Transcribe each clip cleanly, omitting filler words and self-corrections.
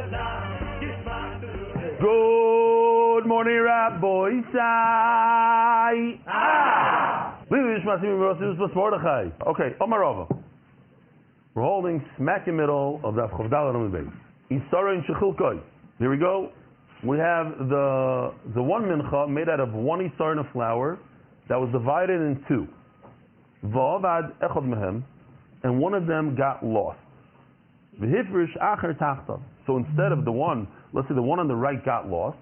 Good morning, Rabbi Sai. Okay, Omarova. We're holding smack in the middle of the Chavdal and Base. Isara and Shechilkoi. Here we go. We have the one mincha made out of one isar and a flour that was divided in two. V'avad echad mehem, and one of them got lost. V'hifrish acher tachtav. So instead of the one, let's say the one on the right got lost,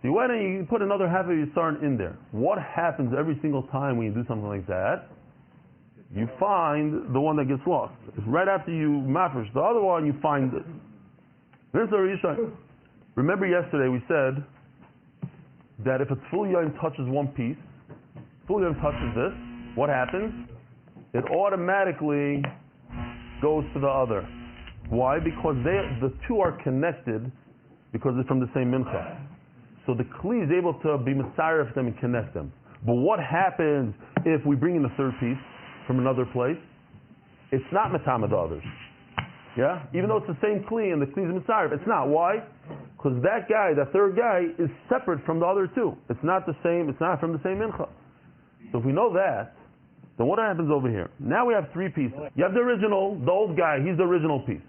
so you went and you put another half of your isar in there. What happens every single time when you do something like that? You find the one that gets lost. Right after you mafresh the other one, you find it. Remember yesterday we said that if a full yom touches one piece, full yom touches this, what happens? It automatically goes to the other. Why? Because the two are connected because they're from the same mincha. So the kli is able to be mitzaref them and connect them. But what happens if we bring in a third piece from another place? It's not metama the others. Yeah? Even though it's the same kli and the kli is mitzaref, it's not. Why? Because that guy, that third guy, is separate from the other two. It's not the same, it's not from the same mincha. So if we know that, then what happens over here? Now we have three pieces. You have the original, the old guy, he's the original piece.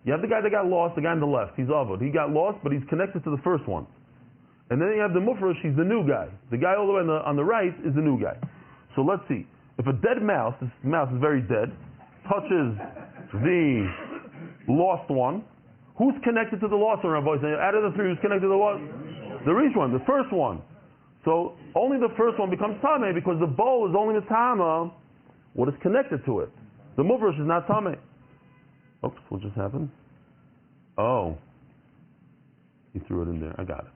You have the guy that got lost, the guy on the left, he's Avod. He got lost, but he's connected to the first one. And then you have the Mufresh, he's the new guy. The guy all the way on the right is the new guy. So let's see. If a dead mouse, this mouse is very dead, touches the lost one, who's connected to the lost one, Rabbi? Out of the three, who's connected to the lost? The rich one, the first one. So only the first one becomes Tameh because the bowl is only the Tama, what is connected to it. The Mufresh is not Tameh. Oops, what just happened? Oh. He threw it in there. I got it.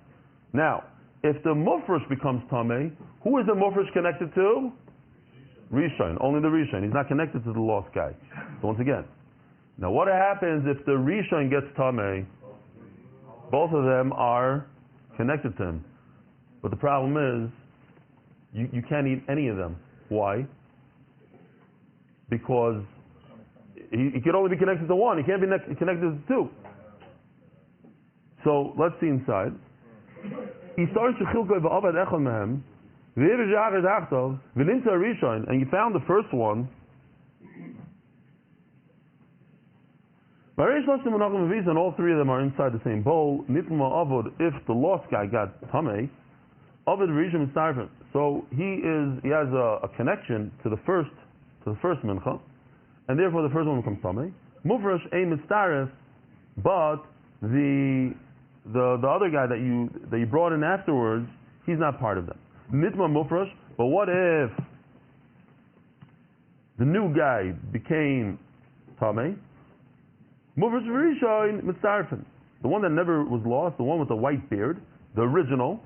Now, if the Mufresh becomes Tameh, who is the Mufresh connected to? Rishon. Only the Rishon. He's not connected to the lost guy. So once again. Now what happens if the Rishon gets Tameh? Both of them are connected to him. But the problem is, you can't eat any of them. Why? Because he can only be connected to one. He can't be connected to two. So let's see inside. And you found the first one. And all three of them are inside the same bowl. If the lost guy got tamei, so he has a connection to the first mincha, and therefore the first one becomes tamei. Mufresh ein mitzaref, but the other guy that you brought in afterwards, he's not part of them. Nitma mufresh, but what if the new guy became tamei? Mufresh v'rishayin mitzarefin. The one that never was lost, the one with the white beard, the original,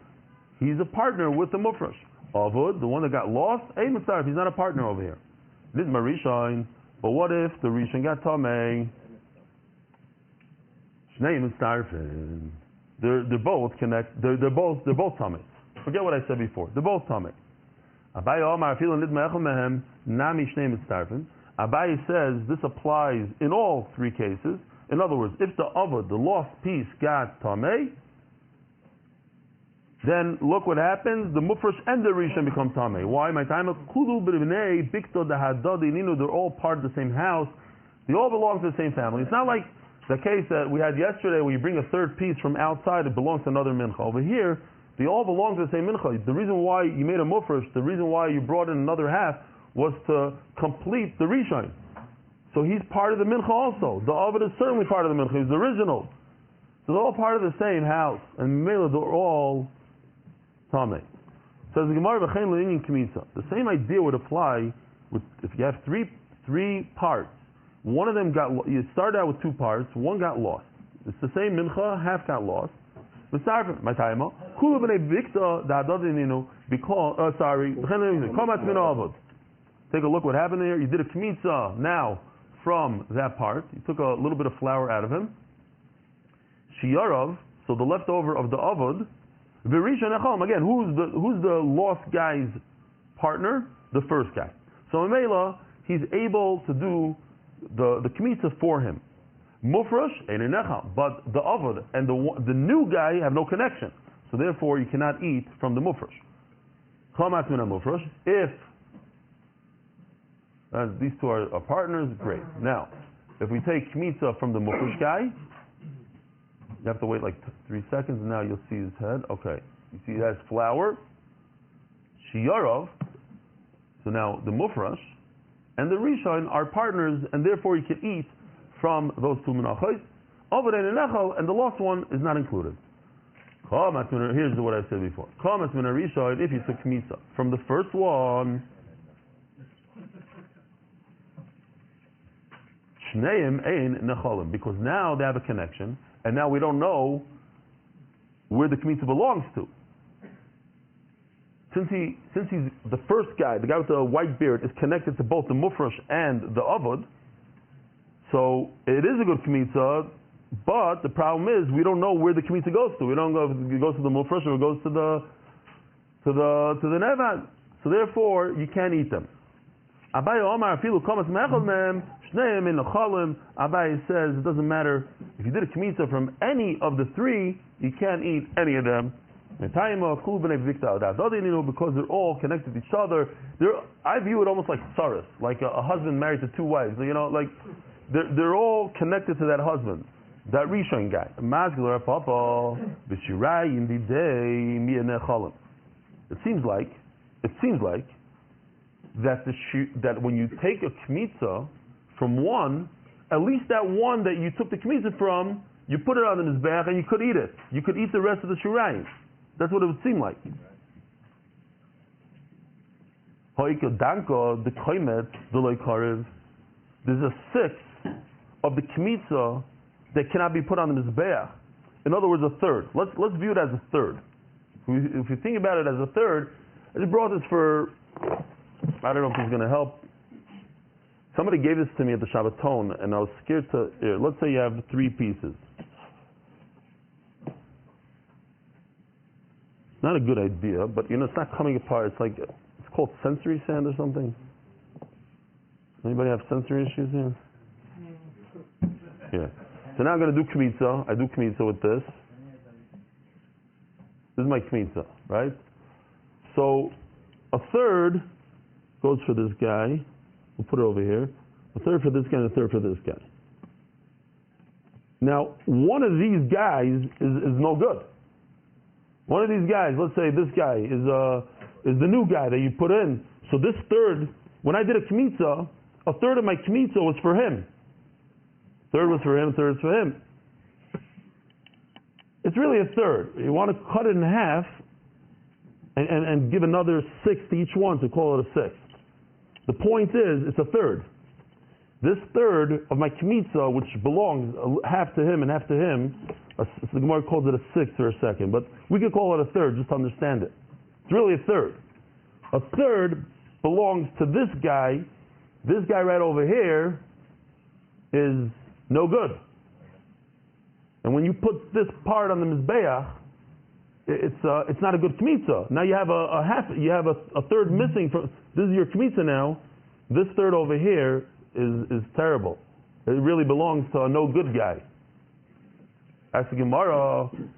he's a partner with the mufresh. Avud, the one that got lost, ein mitzaref, he's not a partner over here. Nitma rishayin, but what if the rishayin got tamei? Shnei mitzarefin. They're both connect. They're both tamei. Forget what I said before. They're both tamei. Abaye Omar Afilu Nidma Echad Mehem Nami Shnei Mitzarefin. Abaye says this applies in all three cases. In other words, if the Avod, the lost piece, got tamei, then look what happens. The Mufresh and the Rishon become tamei. Why? My time of Kulu B'Rivnei Bikto Dahadadi Ninu. They're all part of the same house. They all belong to the same family. It's not like the case that we had yesterday where you bring a third piece from outside, it belongs to another mincha. Over here, they all belong to the same mincha. The reason why you made a mufresh, the reason why you brought in another half, was to complete the rishon. So he's part of the mincha also. The Ovid is certainly part of the mincha. He's the original. So they're all part of the same house. And Mela, they're all tamei. Says the Gemara, the same idea would apply if you have three parts. One of them you started out with two parts, one got lost. It's the same mincha, half got lost. Take a look what happened there. You did a kmitza now from that part. You took a little bit of flour out of him. Shiur, so the leftover of the avod. Again, who's the lost guy's partner? The first guy. So in Mela, he's able to do the kmitza for him. Mufresh ein nechal, but the avoid and the new guy have no connection, so therefore you cannot eat from the mufresh. Chamas min mufresh. If these two are partners, great. Now, if we take kmitza from the mufresh guy, you have to wait like 3 seconds, and now you'll see his head. Okay, you see it has flour. Shiur. So now the mufresh and the rishon are partners, and therefore you can eat from those two menachos. And the last one is not included. Here's what I said before. If you took kmitza from the first one, because now they have a connection, and now we don't know where the kmitza belongs to. Since he's the first guy, the guy with the white beard, is connected to both the mufresh and the avod, so it is a good kmitza, but the problem is we don't know where the kmitza goes to. We don't know if it goes to the mufresh or it goes to the nevad. So therefore, you can't eat them. Abaye says it doesn't matter if you did a kmitza from any of the three, you can't eat any of them. Because they're all connected to each other. I view it almost like chazarah, like a husband married to two wives. You know, like they're all connected to that husband, that rishon guy. It seems like that when you take a kmitza from one, at least that one that you took the kmitza from, you put it on the mizbeach and you could eat it. You could eat the rest of the shirayim. That's what it would seem like. There's a sixth of the kmitza that cannot be put on the mizbeach. In other words, a third. Let's view it as a third. If you think about it as a third, I just brought this for, I don't know if it's going to help. Somebody gave this to me at the Shabbaton, and I was scared to. Let's say you have 3 pieces. Not a good idea, but it's not coming apart. It's called sensory sand or something. Anybody have sensory issues here? Yeah. So now I'm going to do kmitza. I do kmitza with this. This is my kmitza, right? So a third goes for this guy. We'll put it over here. A third for this guy and a third for this guy. Now, one of these guys is no good. One of these guys, let's say this guy is the new guy that you put in. So this third, when I did a kmitza, a third of my kmitza was for him. Third was for him, third was for him. It's really a third. You want to cut it in half and give another sixth to each one to call it a sixth. The point is, it's a third. This third of my kmitza, which belongs half to him and half to him, the Gemara calls it a sixth or a second, but we could call it a third just to understand it. It's really a third. A third belongs to this guy. This guy right over here is no good. And when you put this part on the mizbeach, it's not a good kmitza. Now you have a third missing from this is your kmitza now. This third over here is terrible. It really belongs to a no good guy. Ask the Gemara, and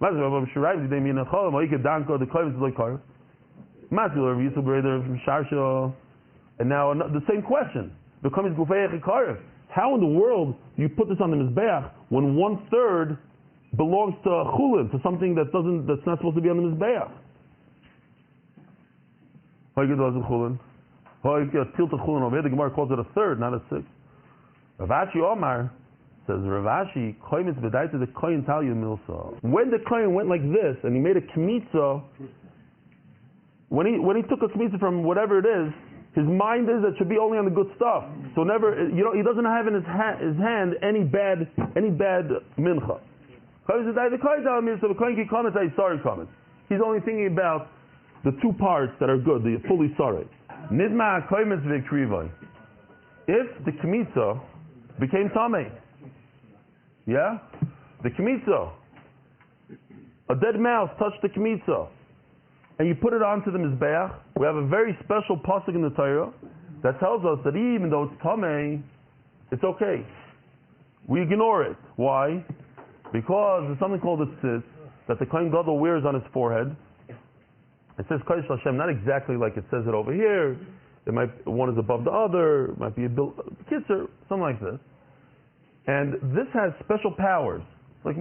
now the same question. How in the world do you put this on the mizbeach when 1/3 belongs to chulin, to something that's not supposed to be on the mizbeach? The Gemara calls it a third, not a sixth. Ravashi Omar says, Ravashi, when the kohen went like this and he made a kmitza, when he took a kmitza from whatever it is, his mind is that it should be only on the good stuff. So he doesn't have in his hand any bad mincha. So the kohen can comment, sorry comments. He's only thinking about the 2 parts that are good, the fully sorry. Nidma koimetz v'krivoi. If the kmitza became tamei, yeah, the kmitza, a dead mouse touched the kmitza, and you put it onto the mizbeach, we have a very special pasuk in the Torah that tells us that even though it's tamei, it's okay. We ignore it. Why? Because there's something called a tzitz that the Kohen Gadol wears on his forehead. It says Kodesh Hashem, not exactly like it says it over here. It might, one is above the other. It might be a kitzer, something like this. And this has special powers. It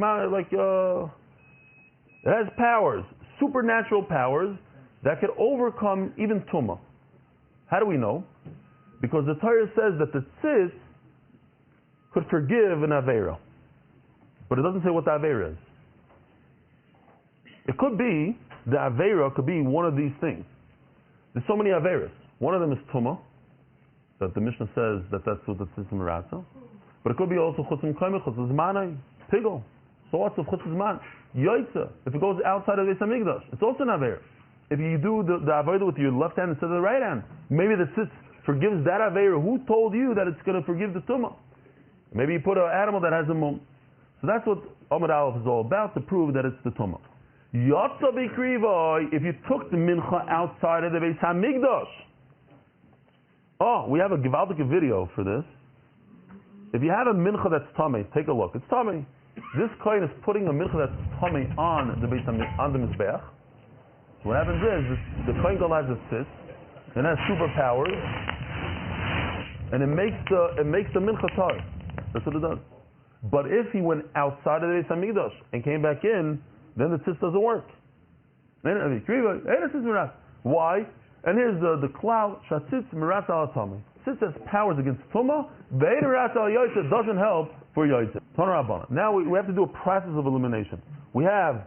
has powers, supernatural powers that could overcome even tumah. How do we know? Because the Torah says that the tzitz could forgive an avera, but it doesn't say what the avera is. It could be the avera could be one of these things. There's so many averas. One of them is tumah, that the Mishnah says that that's what the tzitz meratza. But it could be also chutzim kaimah, chutzim zmanai, pigel. So what's the chutzim zman? Yoitza. If it goes outside of the Beis Hamikdash, it's also an avera. If you do the avodah with your left hand instead of the right hand, maybe the tzitz forgives that avera. Who told you that it's going to forgive the tumah? Maybe you put an animal that has a mum. So that's what Amud Aleph is all about, to prove that it's the tumah. Yotza b'krivoi, if you took the mincha outside of the Beis Hamikdash. Oh, we have a Givaldic video for this. If you have a mincha that's tummy, take a look. It's tummy. This kohen is putting a mincha that's tummy on the Beis on the mizbeach. What happens is the kohen gadol has a tzitz and has superpowers, and it makes the mincha tar. That's what it does. But if he went outside of the Beis Hamikdash and came back in, then the tzitz doesn't work. Why? And here's the klal shatzitz mirat al tumah. Tzitz has powers against tumah. Ve'erat al yoytze doesn't help for yoytze. Now we have to do a process of elimination. We have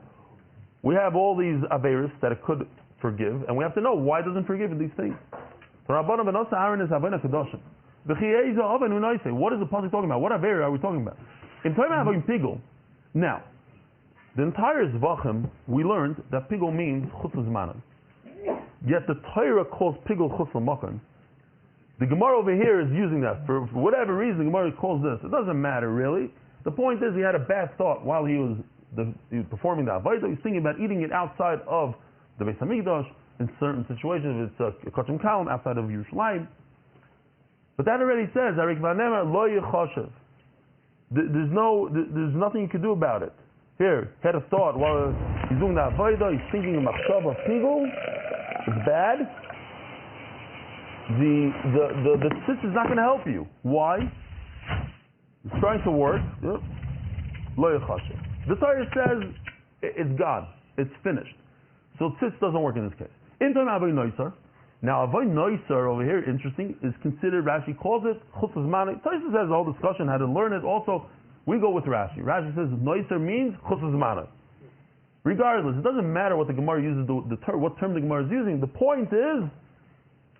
all these averis that it could forgive, and we have to know why it doesn't forgive these things. What is the pasuk talking about? What avera are we talking about? In Torah pigul. Now, the entire Zvachim, we learned that pigul means chutz zmanan. Yet the Torah calls pigul chutz l'makom. The Gemara over here is using that for whatever reason. The Gemara calls this. It doesn't matter really. The point is he had a bad thought while he was performing the avodah. He's thinking about eating it outside of the Beis Hamikdash in certain situations. If it's a kachim kalam outside of Yerushalayim. But that already says Arik Vanema lo yechoshev. There's nothing you can do about it. Here, he had a thought while he's doing the avodah. He's thinking of machshava pigul. It's bad. The tzitz is not going to help you. Why? It's trying to work. Lo yechashev. The Torah says it's God. It's finished. So tzitz doesn't work in this case. In time avoy noisar. Now avoy noisar over here, interesting, is considered. Rashi calls it chutz zman. Torah has a whole discussion how to learn it. Also, we go with Rashi. Rashi says noisar means chutz zman. Regardless, it doesn't matter what the Gemara uses, what term the Gemara is using. The point is,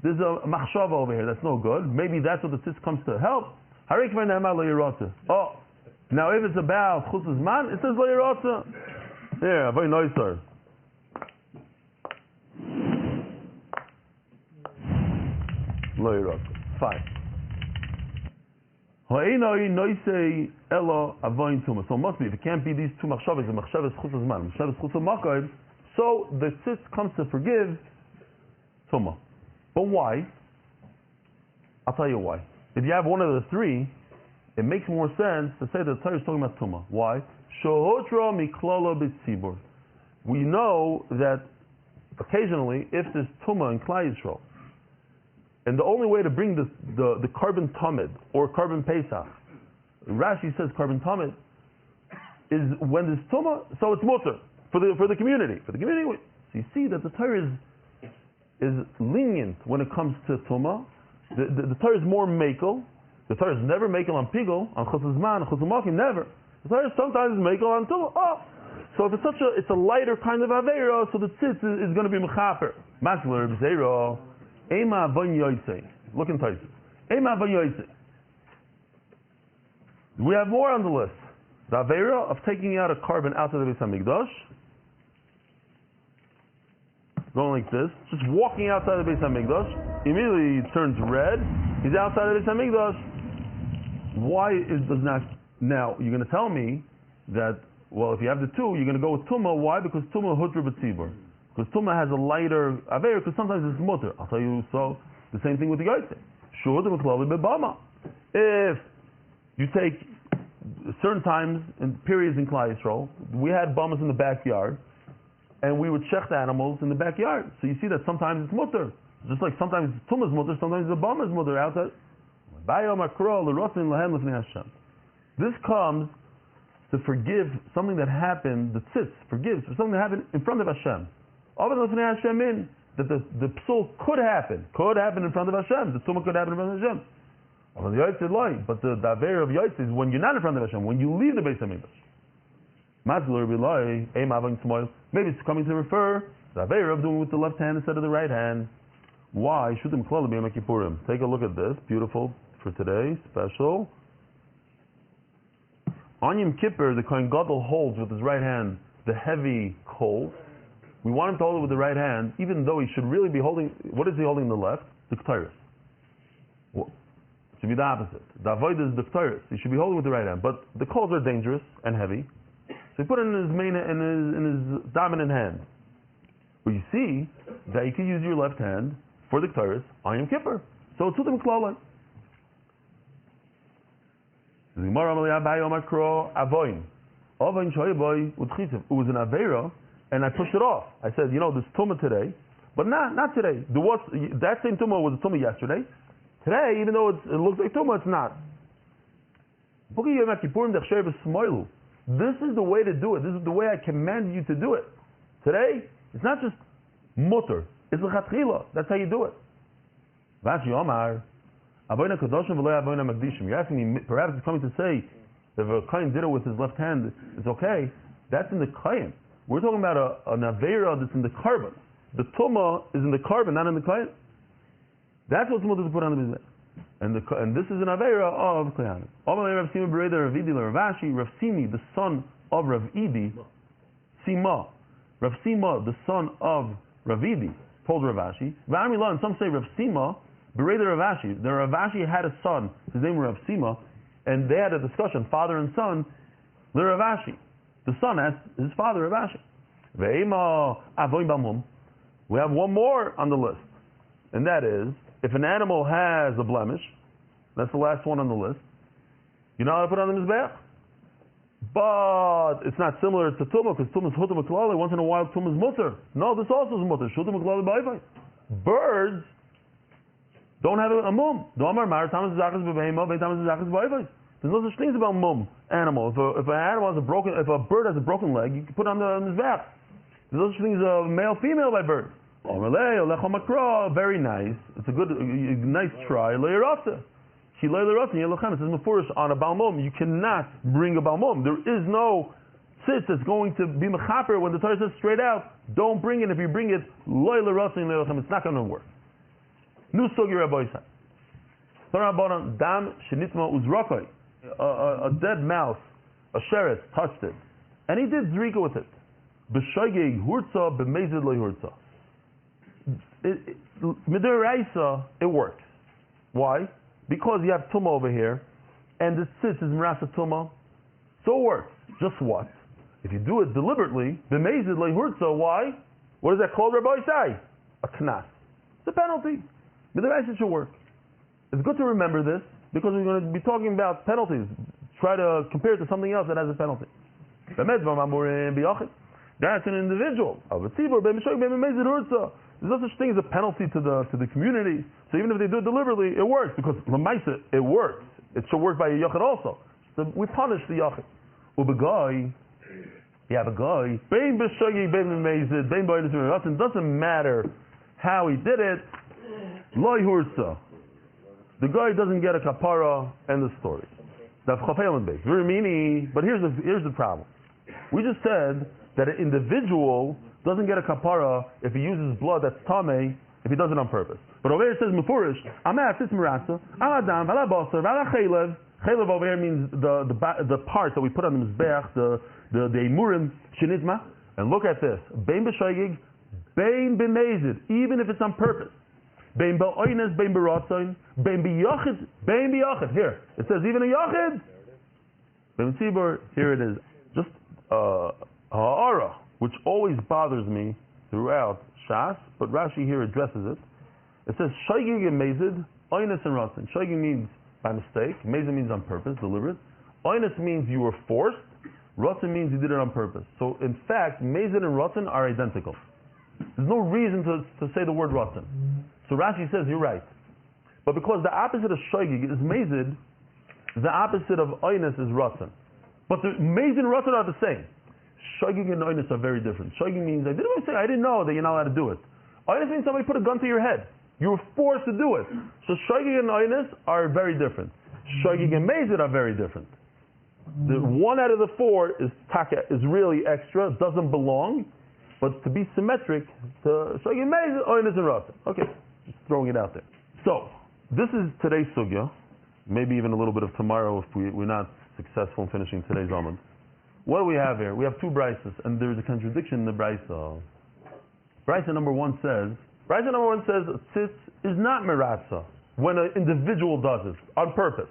there's a machshava over here that's no good. Maybe that's what the tzitz comes to help. Oh, now if it's about chutz zman, it says lo yirotza. Yeah, very nice, sir. Lo yirotza. Fine. So it must be, if it can't be these two machshavas, the machshavas chutz zman, machshavas chutz makayim, so the tzitz comes to forgive tumah. But why? I'll tell you why. If you have one of the three, it makes more sense to say that the Torah is talking about tumah. Why? Shohotra miklala b'tzibur. We know that occasionally, if there's tumah in Klal Yisrael, and the only way to bring the carbon tamid or carbon pesach, Rashi says carbon tamid, is when there's tumah, so it's mutter for the community. For the community, so you see that the Torah is lenient when it comes to tumah. The Torah is more makel. The Torah is never makel on pigul, on chutz zman, chutz makim, never. The Torah sometimes is makel on tumah. Oh, so if it's a lighter kind of avera, so the tzitz is going to be mechaper. Masler b'zeiro. Ema von yoyse. Look in Taisus. Ema von yoyse. We have more on the list. The avera of taking out a carbon outside of the Beis Hamikdash. Going like this. Just walking outside of the Beis Hamikdash. Immediately he turns red. He's outside of the Beis Hamikdash. Why does not... Now, you're going to tell me that, well, if you have the two, you're going to go with tumah. Why? Because tumah hudra b'tzibur. Because tumah has a lighter aver, because sometimes it's mutter. I'll tell you so. The same thing with the yoyse. Sure, the meklali bebama. If you take certain times and periods in Klal Yisrael, we had bamas in the backyard, and we would shecht animals in the backyard. So you see that sometimes it's mutter, just like sometimes tumah is mutter, sometimes the bama is mutter outside. This comes to forgive something that happened. The tzitz forgives for something that happened in front of Hashem. That the psul could happen in front of Hashem. The tumah could happen in front of Hashem. But the daver of Yaitz is when you're not in front of Hashem, when you leave the Beis Hamikdash. Maybe it's coming to refer the daver of doing with the left hand instead of the right hand. Why? Take a look at this. Beautiful for today. Special. On Yom Kippur, the Kohen Gadol holds with his right hand the heavy coals. We want him to hold it with the right hand, even though he should really be holding. What is he holding in the left? The Ketores. Well, it should be the opposite. The avoid is the Ketores. He should be holding with the right hand, but the coals are dangerous and heavy, so he put it in his main in his dominant hand. But you see that you can use your left hand for the Ketores on Yom Kippur. So it's Sutam Klala. It was an Aveira, and I pushed it off. I said, there's Tumah today, but not today. That same Tumah was a Tumah yesterday. Today, even though it looks like Tumah, it's not. This is the way to do it. This is the way I command you to do it. Today, it's not just mutter. It's l'chatchila. That's how you do it. You're asking me, perhaps it's coming to say, if a kohen did it with his left hand, it's okay. That's in the kohen. We're talking about an aveira that's in the carbon. The tumah is in the carbon, not in the kohen. That's what tumah is put on the mizbech. And this is an aveira of kohen. Rav Simi, the son of Rav Idi, Sima, Rav Sima, the son of Rav Idi, told Rav Ashi. And some say Rav Sima, Bereder Rav Ashi. The Rav Ashi had a son, his name was Rav Sima, and they had a discussion, father and son, the Rav Ashi. The son asked his father, Rav Ashi. We have one more on the list, and that is, if an animal has a blemish, that's the last one on the list, you know how to put on the mizbeach? But it's not similar to Tumah, because Tumah is Hutam Aklali. Once in a while, Tumah is Mutter. No, this also is Mutter. Shutam Aklali Ba'ivai. Birds don't have a mum. There's no such things about mum animal. If an animal has if a bird has a broken leg, you can put on the mizbeach. There's no such things as male, female by bird. Very nice. It's a nice try. It says Mefurish on a balmum. You cannot bring a balmum. There is no tzitz that's going to be mechaper when the Torah says straight out, don't bring it. If you bring it, it's not going to work. Nu sugi Rabbi Yisai. Dam shenitma uzrakai. A dead mouse, a sheret, touched it. And he did zrika with it. B'shoigeg hurtza, b'mezid lo hurtza. Midiraisa, it works. Why? Because you have tumah over here, and the tzitz is mirasa tumah, so it works. Just what? If you do it deliberately, b'mezid lo hurtza, why? What is that called, Rabbi Yisai? A knas. It's a penalty. Midiraisa should work. It's good to remember this, because we're going to be talking about penalties. Try to compare it to something else that has a penalty. That's an individual. There's no such thing as a penalty to the community. So even if they do it deliberately, it works, because l'maisa, it works. It should work by a yachid also. So we punish the yachid. Ubegai, you have a guy. It doesn't matter how he did it. Loi hursa. The guy doesn't get a kapara. End of story. That's chafeilin base. Very meany. But here's the problem. We just said that an individual doesn't get a kapara if he uses blood that's tamei, if he does it on purpose. But over here it says mefurish, amatis mirasa, aladam, alabasar, alachelev. Chelev over here means the part that we put on the mizbeach, the emurim shenizma. And look at this. Bein b'shoigig, bein b'mezid, even if it's on purpose. Bein ba'oines, bein b'ratzain, bein b'yachid, bein b'yachid. Here, it says even a yachid. Bein tzibur, here it is. Just ha'ara, which always bothers me throughout Shas, but Rashi here addresses it. It says shoigig and mezid, oines and ratzain. Shoigig means by mistake, mezid means on purpose, deliberate. Oinus means you were forced. Ratzon means you did it on purpose. So in fact, Mezid and Ratzon are identical. There's no reason to say the word Ratzon. So Rashi says you're right. But because the opposite of Shoigig is Mezid, the opposite of Oinus is Ratzon. But the Mezid and Ratzon are the same. Shoigig and Oinus are very different. Shoigig means I didn't know that you're not allowed to do it. Oinus means somebody put a gun to your head. You were forced to do it. So Shoigig and Oinus are very different. Shoigig and Mezid are very different. The one out of the four is really extra, doesn't belong, but to be symmetric, to Shoigig and Mezid, Oinus and Ratzon. Okay, just throwing it out there. So, this is today's sugya. Maybe even a little bit of tomorrow if we're not successful in finishing today's Amud. What do we have here? We have two brises, and there's a contradiction in the brisa. Brisa number one says, tzitz is not meratza when an individual does it on purpose.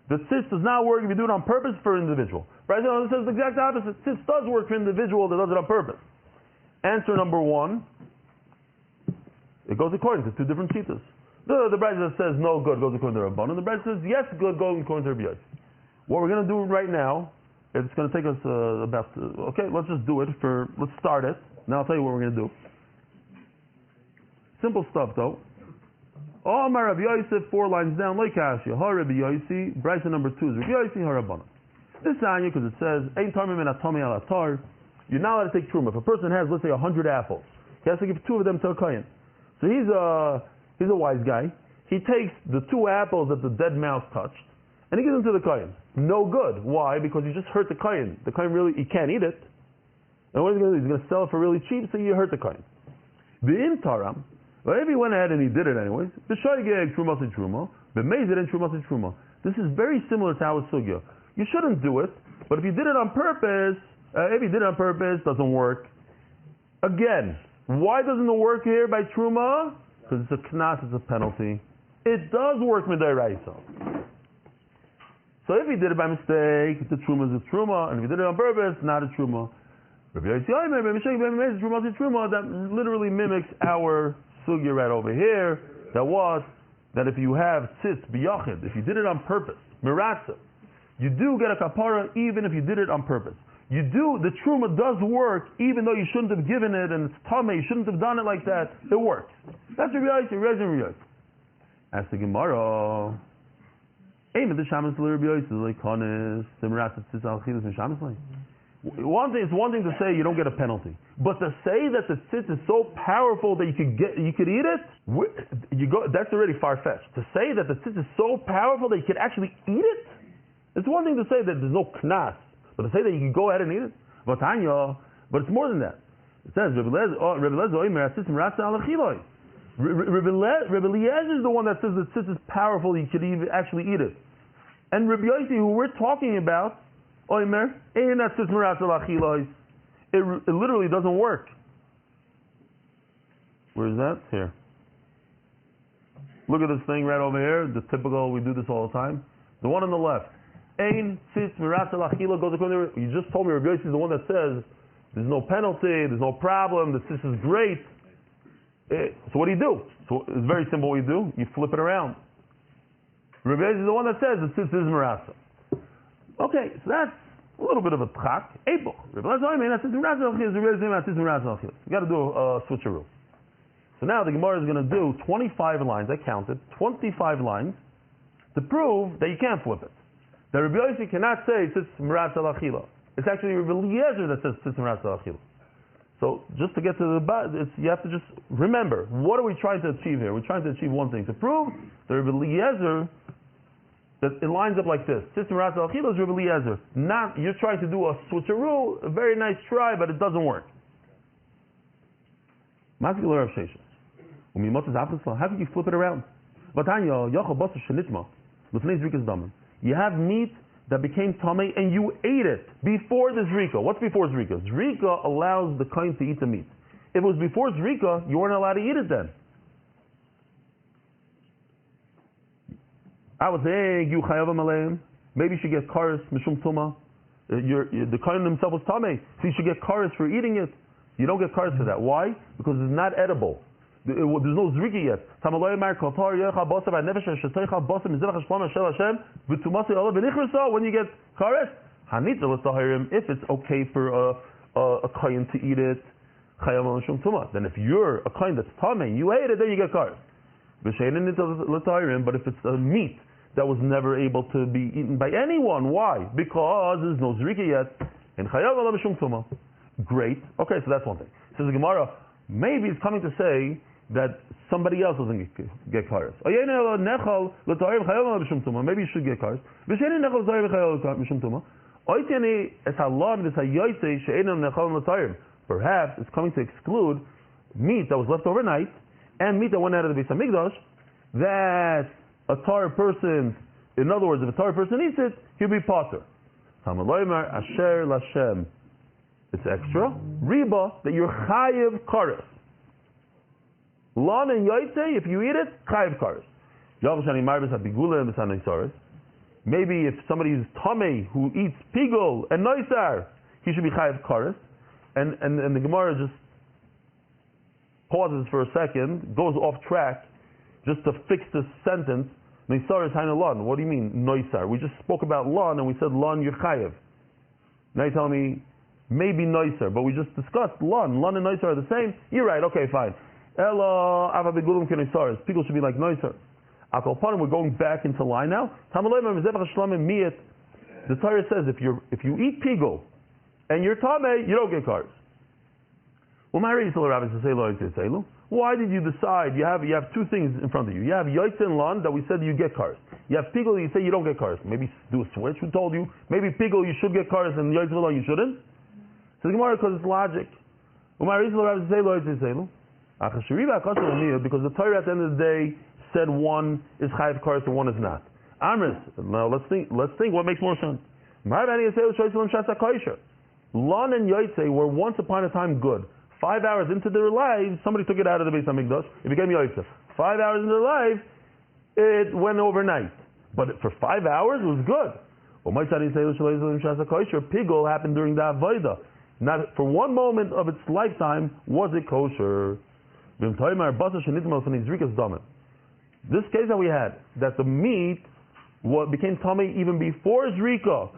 The tzitz does not work if you do it on purpose for an individual. Brisa number one says the exact opposite. Tzitz does work for an individual that does it on purpose. Answer number one, it goes according to two different shitas. The brisa says no good goes according to Rabbanan. The brisa says yes good goes according to Rabbi Yossi. What we're going to do right now, it's going to take us let's just do it let's start it. Now I'll tell you what we're going to do. Simple stuff though. Oh, my Rabbi Yossi, 4 lines down, like Kashya. Ha Rabbi Yossi, brisa number 2 is Rabbi Yossi, ha Rabbanan. This is Anya because it says, Ein Tarmim and Atami al Atar. You're not allowed to take truma. If a person has, let's say, 100 apples, he has to give 2 of them to a kohen. So he's a wise guy. He takes the 2 apples that the dead mouse touched, and he gives them to the kohen. No good. Why? Because you just hurt the kohen. The kohen he can't eat it. And what he's going to do? He's going to sell it for really cheap, so you hurt the kohen. The intaram, well, if he went ahead and he did it anyways, the shoygeg trumas and truma, the mezid and trumas and truma. This is very similar to our sugya. You shouldn't do it, but if you did it on purpose, doesn't work. Again, why doesn't it work here by truma? Because it's a knas, it's a penalty. It does work midairaisa. So if he did it by mistake, the truma is a truma, and if he did it on purpose, not a truma. That literally mimics our sugya right over here. That if you have tzitz biyachid, if you did it on purpose, miratza, you do get a kapara even if you did it on purpose. The truma does work even though you shouldn't have given it and it's tameh, you shouldn't have done it like that. It works. That's Rabbi Yossi. As the Gemara, it's one thing to say you don't get a penalty, but to say that the tzitz is so powerful that you could eat it, that's already far-fetched. To say that the tzitz is so powerful that you could actually eat it, it's one thing to say that there's no knas, but to say that you can go ahead and eat it, but it's more than that. It says Rabbi Eliezer is the one that says that tzitz is powerful, you could even actually eat it, and Rabbi Yossi, who we're talking about, it literally doesn't work. Where is that? Here. Look at this thing right over here. The typical, we do this all the time. The one on the left. You just told me Rabbi Yossi is the one that says there's no penalty, there's no problem, the tzitz is great. So what do? So it's very simple what you do. You flip it around. Rabbi Yossi is the one that says the tzitz is merasa. Okay, so that's a little bit of a tchak. Epoch. You got to do a switcheroo. So now the Gemara is going to do 25 lines. I counted 25 lines to prove that you can't flip it. That Rabbi Yossi cannot say tzitz meratz al achila. It's actually Rabbi Eliezer that says tzitz meratz al achila. So just to get to the you have to just remember, what are we trying to achieve here? We're trying to achieve one thing, to prove that Rabbi Eliezer, that it lines up like this. Tzitz meratz al achila is Rabbi Eliezer. Not, you're trying to do a switcheroo, a very nice try, but it doesn't work. How could you flip it around? You have meat that became tamei and you ate it before the zrika. What's before zrika? Zrika allows the kohen to eat the meat. If it was before zrika, you weren't allowed to eat it then. I was saying, you chayavam aleim. Maybe you should get kares mishum tuma. The kohen himself was tamei, so you should get kares for eating it. You don't get kares for that. Why? Because it's not edible. There's no zriki yet. Or when you get kares, if it's okay for a kohen to eat it, then if you're a kohen that's tamei, you ate it, then you get kares. But if it's a meat that was never able to be eaten by anyone, why? Because there's no zriki yet. Great. Okay, so that's one thing. Says the Gemara, maybe it's coming to say that somebody else doesn't get kares. Maybe you should get kares. Perhaps it's coming to exclude meat that was left overnight and meat that went out of the Beis Hamikdash, that a Torah person, in other words, if a Torah person eats it, he'll be potter. Asher Lashem. It's extra. Riba, that you're chayiv kares. Lan and yaitse, if you eat it, chayiv kares. Maybe if somebody is tamei who eats pigul and noisar, he should be chayiv kares. And the Gemara just pauses for a second, goes off track, just to fix this sentence. Noisar is hainu lan. What do you mean noisar? We just spoke about lan and we said lan you're chayiv. Now you tell me maybe noisar, but we just discussed lan. Lan and noisar are the same. You're right. Okay, fine. Ela ava begulum kenoisar. People should be like noisar. Akolpanim, we're going back into line now. The Torah says if you eat pigul and you're tamei, you don't get kares. Why did you decide? You have two things in front of you. You have yaitse and lan that we said you get kares. You have pigul, you say you don't get kares. Maybe do a switch. Who told you? Maybe pigul you should get kares and yaitse and lan you shouldn't. So the Gemara, because it's logic. Because the Torah at the end of the day said one is chayiv kares and one is not. Amris. Now let's think what makes more sense. Lan and yaitse were once upon a time good. 5 hours into their lives, somebody took it out of the Beis Hamikdash. It became yaitse. 5 hours into their life, it went overnight. But for 5 hours, it was good. Pigul happened during the avodah. Not for one moment of its lifetime was it kosher. This case that we had, that the meat became tamei even before zrika.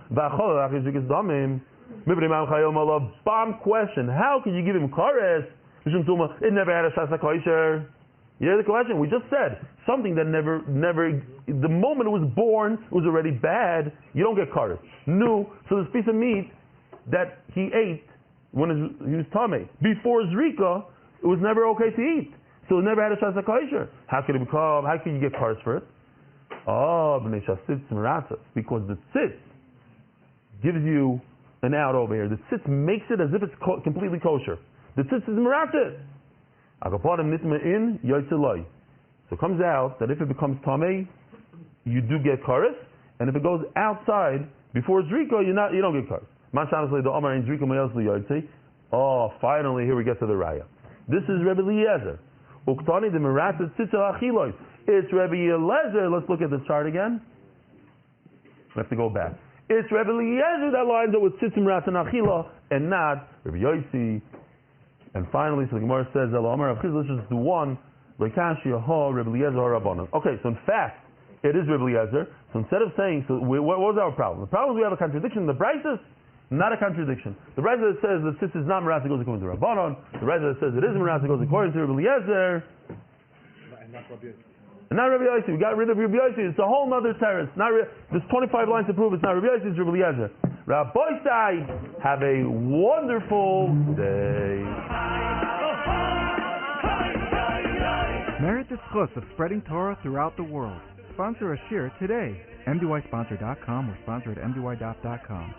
Bomb question. How can you give him kares? It never had a shasa kosher. You hear the question? We just said something that never, the moment it was born, it was already bad. You don't get kares. No. So this piece of meat that he ate when he was tamei before zrika, it was never okay to eat. So it never had a shasa kosher. How could it become? How can you get kares for it? Because the tzitz gives you an out over here. The tzitz makes it as if it's completely kosher. The tzitz is meratzit. So it comes out that if it becomes tamei, you do get kares, and if it goes outside before zrika, you don't get kares. Oh, finally, here we get to the raya. This is Rebbe Eliezer. It's Rebbe Eliezer. Let's look at the chart again. We have to go back. It's Rebbe Eliezer that lines up with tzitzim rat and achila, and not Rebbe Yossi. And finally, so the Gemara says, let's just do one. Okay, so in fact, it is Rebbe Eliezer. So instead of saying, what was our problem? The problem is we have a contradiction in the Braisos. Not a contradiction. The Braisos that says the tzitz is not merat, it goes according to Rabbanon. The Braisos that says it is merat, it goes according to Rebbe Eliezer. And not Rabbi Yossi. We got rid of Rabbi Yossi. It's a whole other terrace. There's 25 lines to prove it's not Rabbi Yossi, it's Rabbi Eliezer. Rabbi Sai, have a wonderful day. Merit the schus of spreading Torah throughout the world. Sponsor a shiur today. MDYsponsor.com or sponsor at MDYDaf.com.